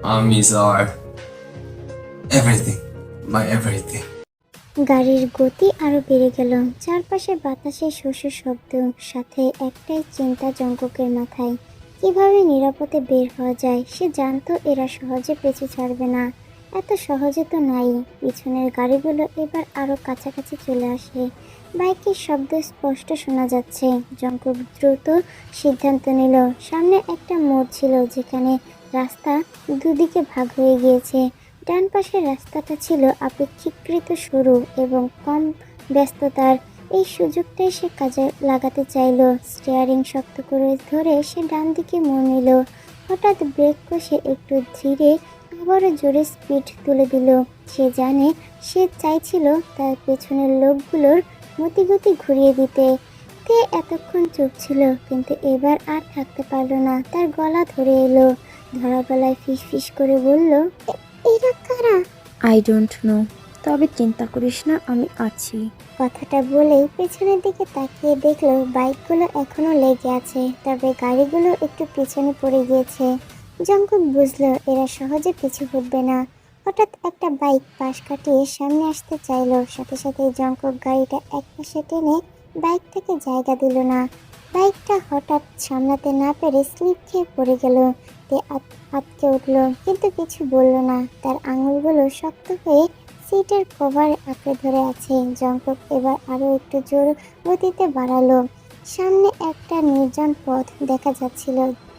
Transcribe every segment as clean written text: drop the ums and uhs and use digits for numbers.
Armies are everything, my everything. গাড়ির গতি আরো বেড়ে গেল। চারপাশে বাতাসে শস্যের শব্দ, সাথে একটাই চিন্তা জঙ্গকের মাথায়, কিভাবে নিরাপদে বের হওয়া যায়। সে জানতো এরা সহজে পিছু ছাড়বে না, এত সহজে তো নাই। পিছনের গাড়িগুলো এবার আরো কাছাকাছি চলে আসে, বাইকের শব্দ স্পষ্ট শোনা যাচ্ছে। জঙ্গক দ্রুত সিদ্ধান্ত নিল। সামনে একটা মোড় ছিল যেখানে রাস্তা দুদিকে ভাগ হয়ে গিয়েছে। ডান পাশের রাস্তাটা ছিল অপেক্ষাকৃত সরু এবং কম ব্যস্ততার। এই সুযোগটাই সে কাজে লাগাতে চাইল। স্টিয়ারিং শক্ত করে ধরে সে ডান দিকে মোড় নিল। হঠাৎ ব্রেক কষে একটু ধীরে আবারও জোরে স্পিড তুলে দিল। সে জানে সে চাইছিল তার পেছনের লোকগুলোর মতিগতি ঘুরিয়ে দিতে। তে এতক্ষণ চুপ ছিল, কিন্তু এবার আর থাকতে পারল না। তার গলা ধরে এলো। ধরা গলায় ফিস ফিস করে বলল, এরা কারা? আই ডোন্ট নো, তবে চিন্তা করিস না, আমি আছি। কথাটা বলেই পেছনের দিকে তাকিয়ে দেখলো বাইকগুলো এখনো লেগে আছে, তবে গাড়িগুলো একটু পিছনে পড়ে গিয়েছে। জঙ্গক বুঝলো এরা সহজে পিছু হটবে না। হঠাৎ একটা বাইক পাশ কাটিয়ে সামনে আসতে চাইলো, সাথে সাথে জঙ্গক গাড়িটা এক পাশে টেনে বাইক থেকে জায়গা দিল না। বাইকটা হঠাৎ সামলাতে না পেরে স্লিপ খেয়ে পড়ে গেল। তে আটকে উঠল, কিন্তু কিছু বলল না। তার আঙুলগুলো শক্ত হয়ে সিটের কভার আঁকড়ে ধরে আছে। জঙ্গক এবার আরো একটু জোর গতিতে বাড়ালো। সামনে একটা নির্জন পথ দেখা যাচ্ছিল।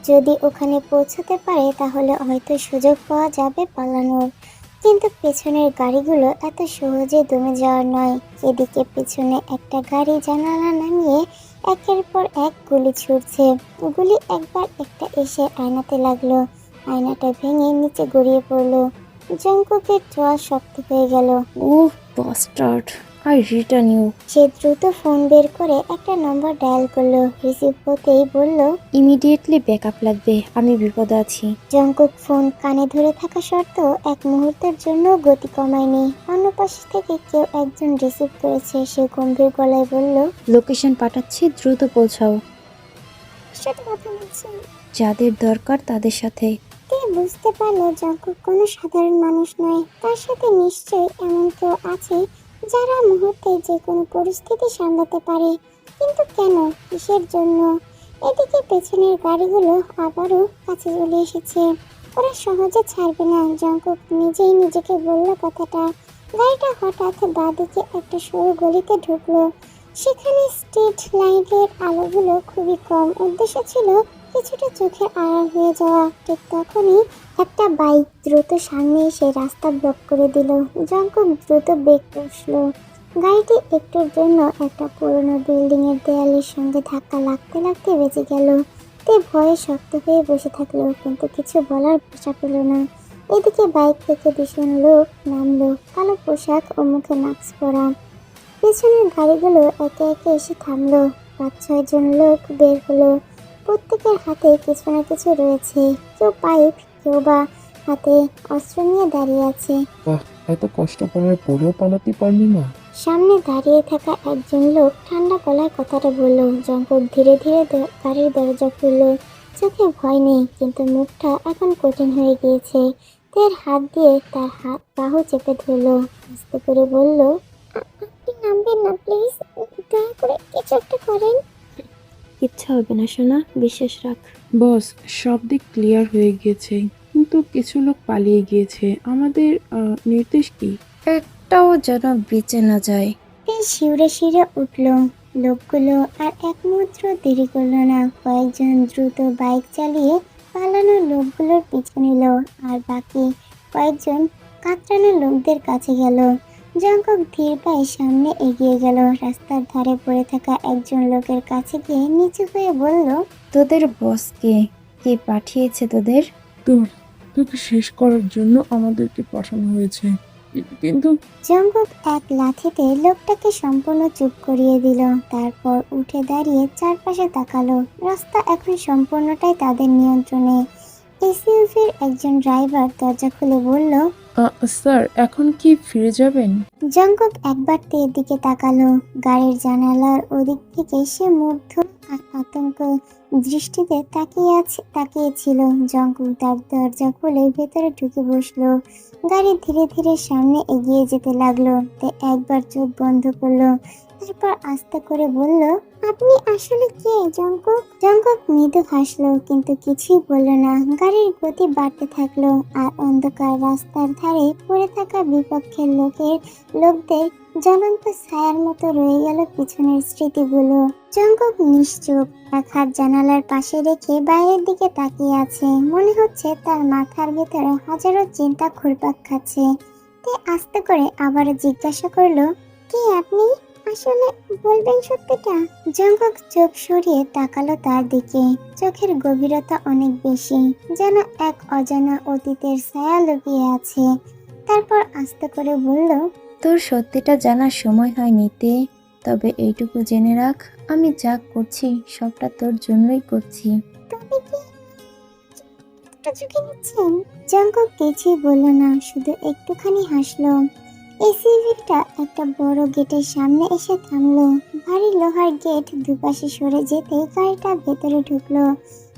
যদি ওখানে পৌঁছাতে পারে তাহলে হয়তো সুযোগ পাওয়া যাবে পালানোর। কিন্তু পেছনের গাড়িগুলো এত সহজে দমে যাওয়ার নয়। এদিকে পেছনে একটা গাড়ি জানালা নামিয়ে একের পর এক গুলি ছুটছে। গুলি একবার একটা এসে আয়নাতে লাগলো। আয়নাটা ভেঙে নিচে গড়িয়ে পড়লো। জঙ্গকের চোয়াল শক্ত হয়ে গেল। উহ বাস্টার্ড, আই রিটার্ন ইউ। সে দ্রুত ফোন বের করে একটা নম্বর ডায়াল করলো। রিসিভ হতেই বলল, ইমিডিয়েটলি ব্যাকআপ লাগবে, আমি বিপদে আছি। জঙ্গক ফোন কানে ধরে থাকা সত্ত্বেও এক মুহূর্তের জন্য গতি কমায়নি। অন্য পাশ থেকে কেউ একজন রিসিভ করেছে। সে গম্ভীর গলায় বলল, লোকেশন পাঠাচ্ছি, দ্রুত পৌঁছাও। সাথে কথা বলছি। যাদের দরকার তাদের সাথে। তে বুঝতে পারলো জঙ্গক কোনো সাধারণ মানুষ নয়। তার সাথে নিশ্চয়ই এমন কেউ আছে যারা মুহূর্তে যে কোনো পরিস্থিতি সামলাতে পারে। কিন্তু কেন, কিসের জন্য? এদিকে পেছনের গাড়িগুলো আবারও কাছে চলে এসেছে। ওরা সহজে ছাড়বে না। জঙ্গক নিজেই নিজেকে বলল কথাটা। গাড়িটা হঠাৎ বাঁদিকে একটা সরু গলিতে ঢুকলো। সেখানে স্ট্রিট লাইটের আলোগুলো খুবই কম। উদ্দেশ্য ছিল কিছুটা চোখের আড়াল হয়ে যাওয়া। ঠিক তখনই একটা বাইক দ্রুত সামনে এসে রাস্তা ব্লক করে দিল। জঙ্গক দ্রুত ব্রেক কষলো। গাড়িটি একটুর জন্য একটা পুরনো বিল্ডিং এর দেয়ালের সঙ্গে ধাক্কা লাগতে লাগতে বেঁচে গেল। তে ভয়ে শক্ত হয়ে বসে থাকলো, কিন্তু কিছু বলার ভাষা পেল না। এদিকে বাইক থেকে দুজন লোক নামলো, কালো পোশাক ও মুখে মাস্ক পরা। পেছনের গাড়িগুলো একে একে এসে থামলো। 5-6 জন লোক বের হলো। প্রত্যেকের হাতে কিছু না কিছু রয়েছে। কেউ পাইপ, কেউ বা হাতে অস্ত্র নিয়ে দাঁড়িয়ে আছে। বাহ, এত কষ্ট করার পরেও পালাতে পারলি না? সামনে দাঁড়িয়ে থাকা একজন লোক ঠান্ডা গলায় কথাটা বলল। জঙ্গক ধীরে ধীরে গাড়ির দরজা খুলল। চোখে ভয় নেই, কিন্তু মুখটা এখন কঠিন হয়ে গিয়েছে। তের হাত দিয়ে তার হাত বাহু চেপে ধরলো। আস্তে করে বলল, আপনি নামবেন না প্লিজ, দয়া করে কিছু একটা করেন। কিচ্ছু হবে না সোনা, বিশ্বাস রাখ। বস, সব দিক ক্লিয়ার হয়ে গিয়েছে, কিন্তু কিছু লোক পালিয়ে গিয়েছে। আমাদের নির্দেশ কি? একটাও যেন বেঁচে না যায়। তে শিউরে শিউরে উঠল। লোকগুলো আর এক মুহূর্ত দেরি করলো না। কয়েকজন দ্রুত বাইক চালিয়ে পালানো লোকগুলোর পিছু নিল, আর বাকি কয়েকজন কাতরানো লোকদের কাছে গেল। জঙ্গক ধীর পায়ে সামনে এগিয়ে গেল। রাস্তার ধারে পড়ে থাকা একজন লোকের কাছে গিয়ে নিচু হয়ে বলল, তোদের বসকে কে পাঠিয়েছে তোদের? তোকে শেষ করার জন্য আমাদেরকে পাঠানো হয়েছে, কিন্তু জঙ্গক এক লাথিতে লোকটাকে সম্পূর্ণ চুপ করিয়ে দিল। তারপর উঠে দাঁড়িয়ে চারপাশে তাকালো। রাস্তা এখন সম্পূর্ণটাই তাদের নিয়ন্ত্রণে। এসইউভির একজন ড্রাইভার দরজা খুলে বলল, স্যার, এখন কি ফিরে যাবেন? জঙ্গক একবার তের দিকে তাকালো। গাড়ির জানালার ওদিক থেকে সে মুগ্ধ আর আতঙ্ক দৃষ্টিতে তাকিয়েছিল। জঙ্কুক তার দরজা খুলে ভেতরে ঢুকে বসলো। গাড়ি ধীরে ধীরে সামনে এগিয়ে যেতে লাগলো। তে একবার চোখ বন্ধ করলো, তারপর আস্তে করে বলল, আপনি আসলে কে জঙ্কুক? জঙ্কুক মৃদু হাসলো কিন্তু কিছুই বলল না। গাড়ির গতি বাড়তে থাকলো আর অন্ধকার রাস্তার ধারে পড়ে থাকা বিপক্ষের লোকদের জ্বলন্ত ছায়ার মতো রয়ে গেল পিছনের স্মৃতিগুলো। জঙ্কুক নিশ্চুপ, এক হাত জানালার পাশে রেখে বাইরের দিকে তাকিয়ে আছে। মনে হচ্ছে তার মাথার ভেতরে হাজারো চিন্তা ঘুরপাক খাচ্ছে। তে আস্তে করে আবার জিজ্ঞাসা করলো, কে আপনি? আসলে বলবেন সত্যিটা? জঙ্কুক চোখ সরিয়ে তাকালো তার দিকে। চোখের গভীরতা অনেক বেশি, যেন এক অজানা অতীতের ছায়া লুকিয়ে আছে। তারপর আস্তে করে বলল, তোর সত্যিটা জানার সময় হয়নি তে, তবে এইটুকু জেনে রাখ, আমি যা করছি সবটা তোর জন্যই করছি। তবে কি একটা ঝুঁকি নিচ্ছেন? জঙ্কুক কিছুই বলল না, শুধু একটুখানি হাসলো। এসইভিটা একটা বড় গেটের সামনে এসে থামলো। ভারী লোহার গেট দুপাশে সরে যেতে গাড়িটা ভেতরে ঢুকলো।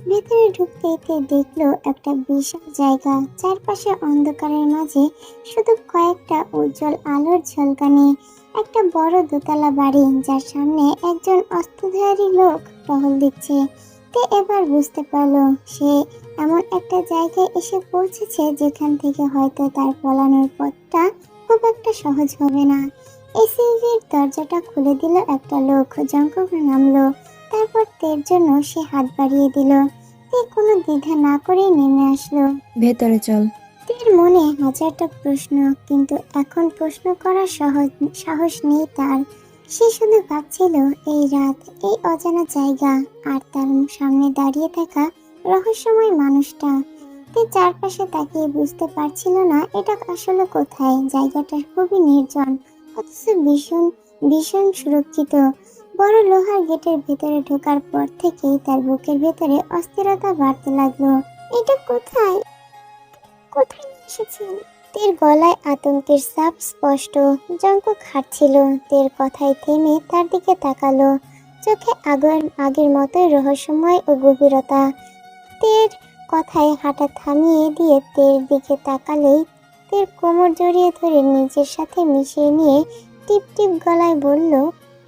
ভেতরে ঢুকতেই দেখলো একটা বিশাল জায়গা, চারপাশে অন্ধকারের মাঝে শুধু কয়েকটা উজ্জ্বল আলোর ঝলকানি। একটা বড় দোতলা বাড়ি, যার সামনে একজন অস্ত্রধারী লোক টহল দিচ্ছে। তে এবার বুঝতে পারলো সে এমন একটা জায়গায় এসে পৌঁছেছে যেখান থেকে হয়তো তার পলানোর পথটা খুব একটা সহজ হবে না। এসইভির দরজাটা খুলে দিল একটা লোক। জঙ্কুক নামলো, তারপর তের জন্য সে হাত বাড়িয়ে দিল। তে কোনো দ্বিধা না করেই নেমে আসলো। ভেতরে চল। তের মনে হাজারটা প্রশ্ন, কিন্তু এখন প্রশ্ন করার সাহস নেই তার। সে শুধু ভাবছিল এই রাত, এই অজানা জায়গা, আর তার সামনে দাঁড়িয়ে থাকা রহস্যময় মানুষটা। তে চারপাশে তাকিয়ে বুঝতে পারছিল না এটা আসলে কোথায়। জায়গাটা খুবই নির্জন, অথচ ভীষণ ভীষণ সুরক্ষিত। বড় লোহার গেটের ভেতরে ঢোকার পর থেকেই তার বুকের ভেতরে অস্থিরতা বাড়তে লাগলো। এটা কোথায়? কোথায় নিয়ে এসেছেন? তের গলায় আতঙ্কের ছাপ স্পষ্ট। জঙ্কুক হাঁটছিল, তের কথায় থেমে তার দিকে তাকালো। চোখে আগের মতোই রহস্যময় ও গভীরতা। তের কথায় হাঁটা থামিয়ে দিয়ে তের দিকে তাকালেই তের কোমর জড়িয়ে ধরে নিজের সাথে মিশিয়ে নিয়ে টিপ টিপ গলায় বলল,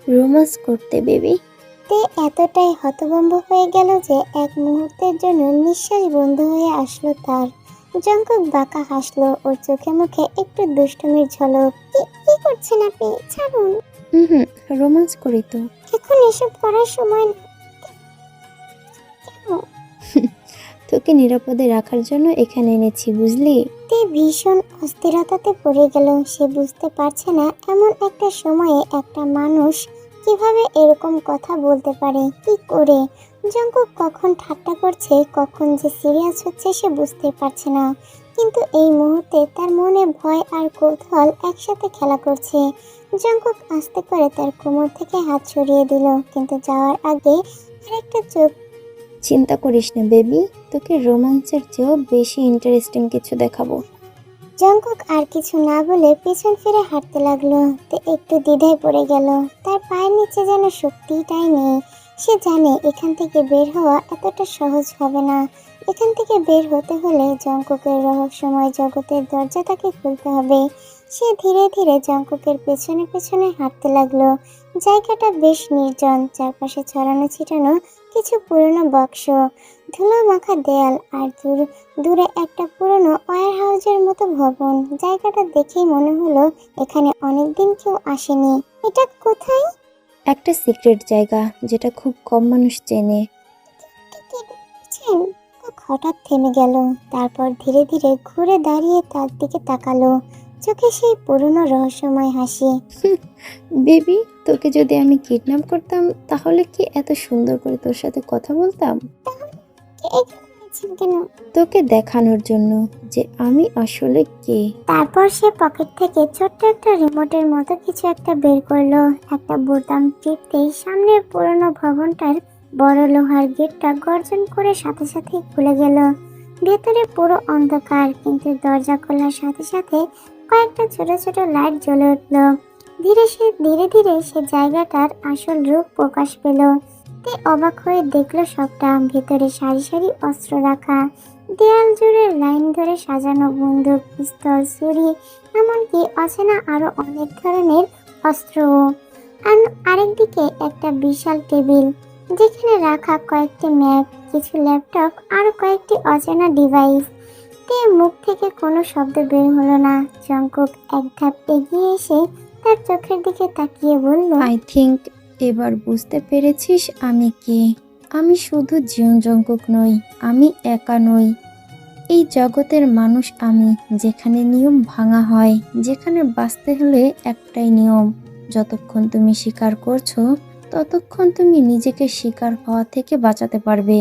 রোমান্স করতে বেবি। তে এতটাই হতভম্ব হয়ে গেল যে এক মুহূর্তের জন্য নিঃশ্বাস বন্ধ হয়ে আসলো তার। জঙ্কুক বাঁকা হাসলো, ওর চোখে মুখে একটু দুষ্টুমির ঝলক। কি করছেন আপনি? ছাড়ুন। হুম, রোমান্স করি তো। এখন এসব করার সময় না। কেন? তোকে নিরাপদে রাখার জন্য এখানে এনেছি, বুঝলি? তে ভীষণ অস্থিরতাতে পড়ে গেল। সে বুঝতে পারছে না এমন একটা সময়ে একটা মানুষ কিভাবে এরকম কথা বলতে পারে, কি করে। জঙ্কুক কখন ঠাট্টা করছে, কখন যে সিরিয়াস হচ্ছে সে বুঝতে পারছে না। কিন্তু এই মুহূর্তে তার মনে ভয় আর কৌতূহল একসাথে খেলা করছে। জঙ্কুক আস্তে করে তার কোমর থেকে হাত সরিয়ে দিল, কিন্তু যাওয়ার আগে আরেকটা চোখ। চিন্তা করিস না বেবি, তোকে রোমান্সের চেয়েও বেশি ইন্টারেস্টিং কিছু দেখাবো। জঙ্কুক আর কিছু না বলে পিছন ফিরে হাঁটতে লাগলো। তে একটু দ্বিধায় পড়ে গেল। তার পায়ের নিচে যেন শক্তিটাই নেই। সে জানে এখান থেকে বের হওয়া এতটা সহজ হবে না। এখান থেকে বের হতে হলে জঙ্কুকের রহস্যময় জগতের দরজা তাকে খুলতে হবে। সে ধীরে ধীরে জঙ্কুকের পেছনে পেছনে হাঁটতে লাগলো। জায়গাটা বেশ নির্জন, চারপাশে ছড়ানো ছিটানো কিছু পুরনো বাক্স, ধুলো মাখা দেয়াল, আর দূরে একটা পুরনো ওয়্যার হাউসের মতো ভবন। জায়গাটা দেখেই মনে হলো এখানে অনেকদিন কেউ আসেনি। এটা কোথায়? একটা সিক্রেট জায়গা, যেটা খুব কম মানুষ চেনে। হঠাৎ থেমে গেল, তারপর ধীরে ধীরে ঘুরে দাঁড়িয়ে তার দিকে তাকালো। চোখে সেই পুরনো রহস্যময় হাসি। বেবি, তোকে যদি আমি কিডন্যাপ করতাম তাহলে কি এত সুন্দর করে তোর সাথে কথা বলতাম? কেন? তোকে দেখানোর জন্য যে আমি আসলে কে। তারপর সে পকেট থেকে ছোট্ট একটা রিমোটের মতো কিছু একটা বের করলো। একটা বোতাম টিপতেই সামনের পুরনো ভবনটার বড় লোহার গেটটা গর্জন করে সাথে সাথে খুলে গেল। ভেতরে পুরো অন্ধকার, কিন্তু দরজা খোলার সাথে সাথে কয়েকটা ছোট ছোট লাইট জ্বলে উঠলো। ধীরে ধীরে সে জায়গাটার আসল রূপ প্রকাশ পেল। তে অবাক হয়ে দেখলো সবটা ভেতরে সারি সারি অস্ত্র রাখা, দেয়াল জুড়ে লাইন ধরে সাজানো বন্দুক, পিস্তল, ছুরি, এমনকি অচেনা আরো অনেক ধরনের অস্ত্রও। আর আরেকদিকে একটা বিশাল টেবিল, যেখানে রাখা কয়েকটি ম্যাপ, কিছু ল্যাপটপ, আরো কয়েকটি অচেনা ডিভাইস। তে মুখ থেকে কোনো শব্দ বের হলো না। জঙ্কুক এক ধাপ এগিয়ে এসে তার চোখের দিকে তাকিয়ে বলল, আই থিংক এবার বুঝতে পেরেছিস আমি কে। আমি শুধু জিয়ন জঙ্কুক নই, আমি একা নই। এই জগতের মানুষ আমি, যেখানে নিয়ম ভাঙা হয়, যেখানে বাঁচতে হলে একটাই নিয়ম, যতক্ষণ তুমি স্বীকার করছো ততক্ষণ তুমি নিজেকে শিকার হওয়া থেকে বাঁচাতে পারবে।